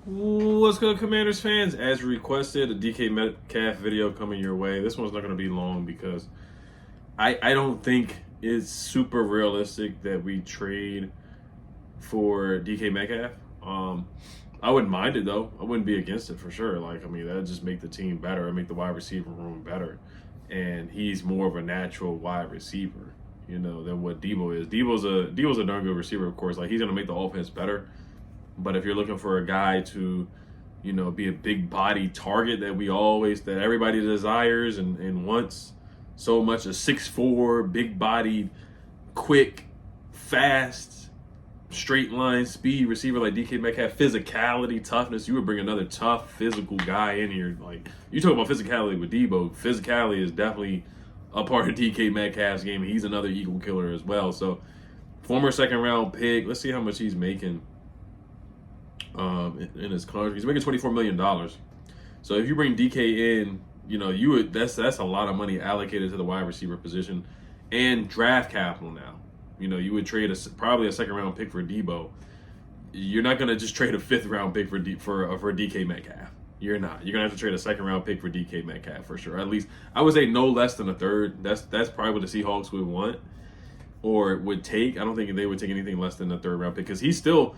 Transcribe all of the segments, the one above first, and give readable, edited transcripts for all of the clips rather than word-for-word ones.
What's good, Commanders fans? As requested, a DK Metcalf video coming your way. This one's not going to be long because I don't think it's super realistic that we trade for DK Metcalf. I wouldn't mind it though. I wouldn't be against it for sure. That'd just make the team better. It'd make the wide receiver room better. And he's more of a natural wide receiver, than what Debo is. Debo's a darn good receiver, of course. Like, he's going to make the offense better. But if you're looking for a guy to, be a big body target that everybody desires and wants so much, a 6'4", big bodied, quick, fast, straight line speed receiver like DK Metcalf, physicality, toughness, you would bring another tough physical guy in here. Like, you talk about physicality with Debo, physicality is definitely a part of DK Metcalf's game. He's another eagle killer as well. So, former second round pick, let's see how much he's making. In his contract, he's making $24 million. So if you bring DK in, that's a lot of money allocated to the wide receiver position and draft capital now. You would trade probably a second round pick for Debo. You're not gonna just trade a fifth round pick for DK Metcalf. You're not. You're gonna have to trade a second round pick for DK Metcalf for sure. At least I would say no less than a third. That's probably what the Seahawks would want or would take. I don't think they would take anything less than a third round pick because he's still.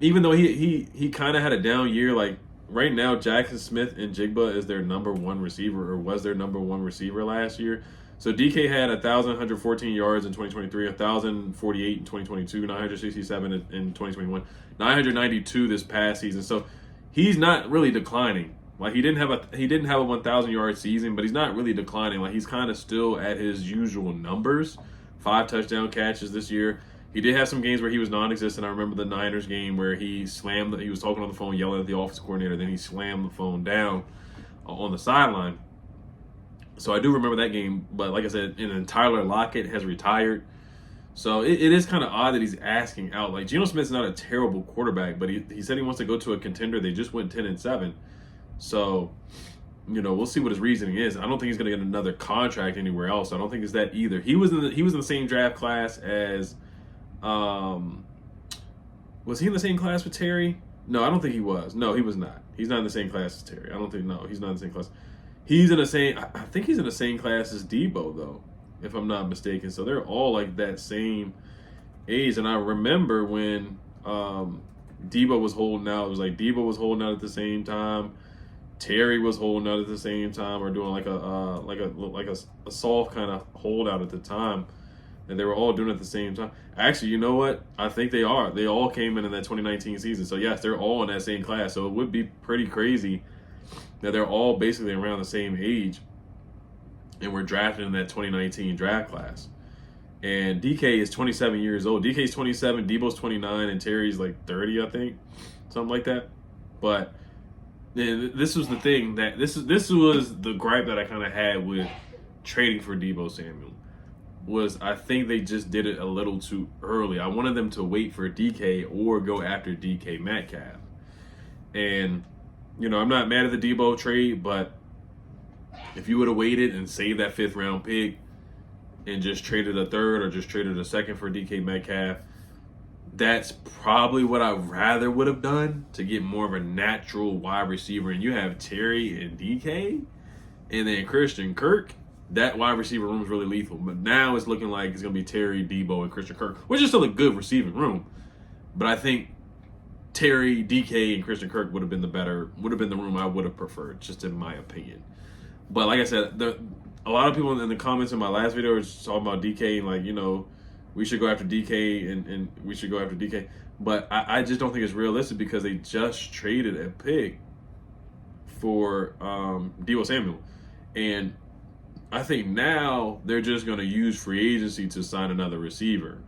Even though he kind of had a down year, like right now, Jackson Smith and Jigba is their number one receiver, or was their number one receiver last year. So DK had 1,114 yards in 2023, 1,048 in 2022, 967 in 2021, 992 this past season. So he's not really declining. Like he didn't have a 1,000 yard season, but he's not really declining. Like he's kind of still at his usual numbers. 5 touchdown catches this year. He did have some games where he was non-existent. I remember the Niners game where he was talking on the phone, yelling at the offense coordinator, then he slammed the phone down on the sideline. So I do remember that game. But like I said, and Tyler Lockett has retired. So it is kind of odd that he's asking out. Like, Geno Smith's not a terrible quarterback, but he said he wants to go to a contender. They just went 10-7. So, we'll see what his reasoning is. I don't think he's going to get another contract anywhere else. I don't think it's that either. He was in the same draft class as was he in the same class with Terry? No, I don't think he was. No, he was not. He's not in the same class as Terry. I don't think. No, he's not in the same class. He's in the same. I think he's in the same class as Debo though, if I'm not mistaken. So they're all like that same age. And I remember when Debo was holding out. It was like Debo was holding out at the same time. Terry was holding out at the same time, or doing like a soft kind of holdout at the time. And they were all doing it at the same time. Actually, you know what? I think they are. They all came in that 2019 season. So, yes, they're all in that same class. So, it would be pretty crazy that they're all basically around the same age. And we're drafted in that 2019 draft class. And DK is 27 years old. DK's 27, Debo's 29, and Terry's like 30, I think. Something like that. But this was the thing that this was the gripe that I kind of had with trading for Debo Samuel. Was I think they just did it a little too early. I wanted them to wait for DK or go after DK Metcalf. And, I'm not mad at the Debo trade, but if you would have waited and saved that 5th round pick and just traded a third or just traded a second for DK Metcalf, that's probably what I rather would have done to get more of a natural wide receiver. And you have Terry and DK and then Christian Kirk. That wide receiver room is really lethal. But now it's looking like it's going to be Terry, Debo, and Christian Kirk, which is still a good receiving room. But I think Terry, DK, and Christian Kirk would have been the room I would have preferred, just in my opinion. But like I said, a lot of people in the comments in my last video were talking about DK and like, we should go after DK and we should go after DK. But I just don't think it's realistic because they just traded a pick for Debo Samuel. And I think now they're just going to use free agency to sign another receiver.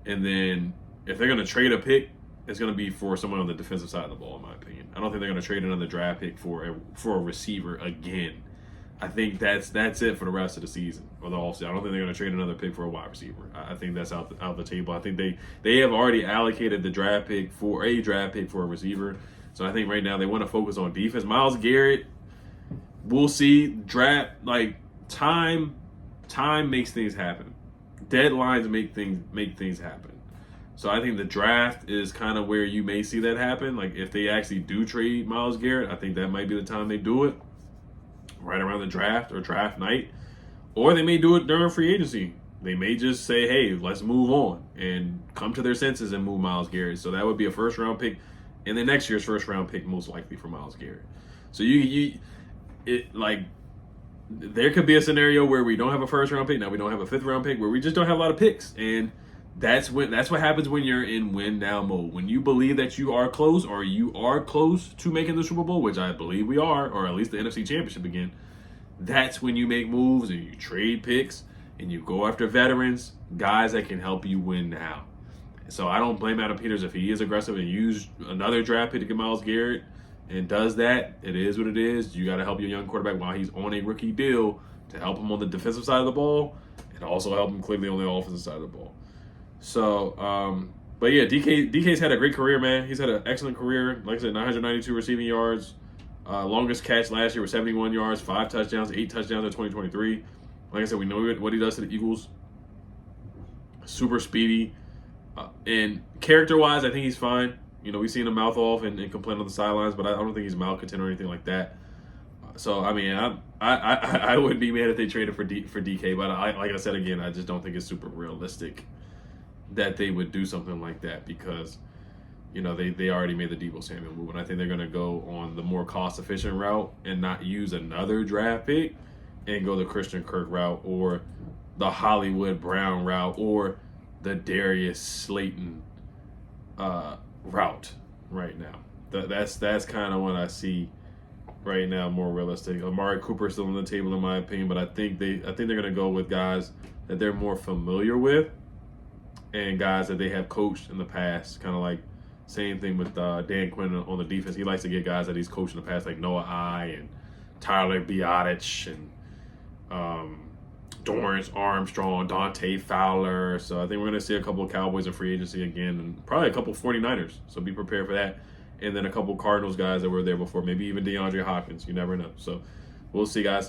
And then if they're going to trade a pick, it's going to be for someone on the defensive side of the ball, in my opinion. I don't think they're going to trade another draft pick for a receiver again. I think that's it for the rest of the season or the offseason. I don't think they're going to trade another pick for a wide receiver. I think that's out the table. I think they have already allocated the draft pick for a receiver. So I think right now they want to focus on defense. Myles Garrett, we'll see. Draft, like, Time makes things happen. Deadlines make things happen. So I think the draft is kind of where you may see that happen. Like if they actually do trade Myles Garrett, I think that might be the time they do it, right around the draft or draft night. Or they may do it during free agency. They may just say, hey, let's move on and come to their senses and move Myles Garrett. So that would be a first round pick and then next year's first round pick most likely for Myles Garrett. So there could be a scenario where we don't have a first round pick. Now we don't have a fifth round pick where we just don't have a lot of picks. And that's what happens when you're in win now mode. When you believe that you are close or you are close to making the Super Bowl, which I believe we are, or at least the NFC Championship again, that's when you make moves and you trade picks and you go after veterans, guys that can help you win now. So I don't blame Adam Peters if he is aggressive and use another draft pick to get Myles Garrett and does that. It is what it is. You got to help your young quarterback while he's on a rookie deal to help him on the defensive side of the ball and also help him clearly on the offensive side of the ball. So, but yeah, DK's had a great career, man. He's had an excellent career. Like I said, 992 receiving yards. Longest catch last year was 71 yards, 5 touchdowns, 8 touchdowns in 2023. Like I said, we know what he does to the Eagles. Super speedy. And character-wise, I think he's fine. You know, we've seen him mouth off and complain on the sidelines, but I don't think he's malcontent or anything like that. So, I mean, I wouldn't be mad if they traded for DK, but like I said again, I just don't think it's super realistic that they would do something like that because, you know, they already made the Deebo Samuel move, and I think they're going to go on the more cost-efficient route and not use another draft pick and go the Christian Kirk route or the Hollywood Brown route or the Darius Slayton route right now. That's kind of what I see right now more realistic. Amari Cooper is still on the table in my opinion, but I think they're going to go with guys that they're more familiar with and guys that they have coached in the past, kind of like same thing with Dan Quinn on the defense. He likes to get guys that he's coached in the past, like Noah I and Tyler Biadasz and Dorrance Armstrong, Dante Fowler. So I think we're going to see a couple of Cowboys in free agency again and probably a couple of 49ers. So be prepared for that. And then a couple of Cardinals guys that were there before, maybe even DeAndre Hopkins. You never know. So we'll see, guys.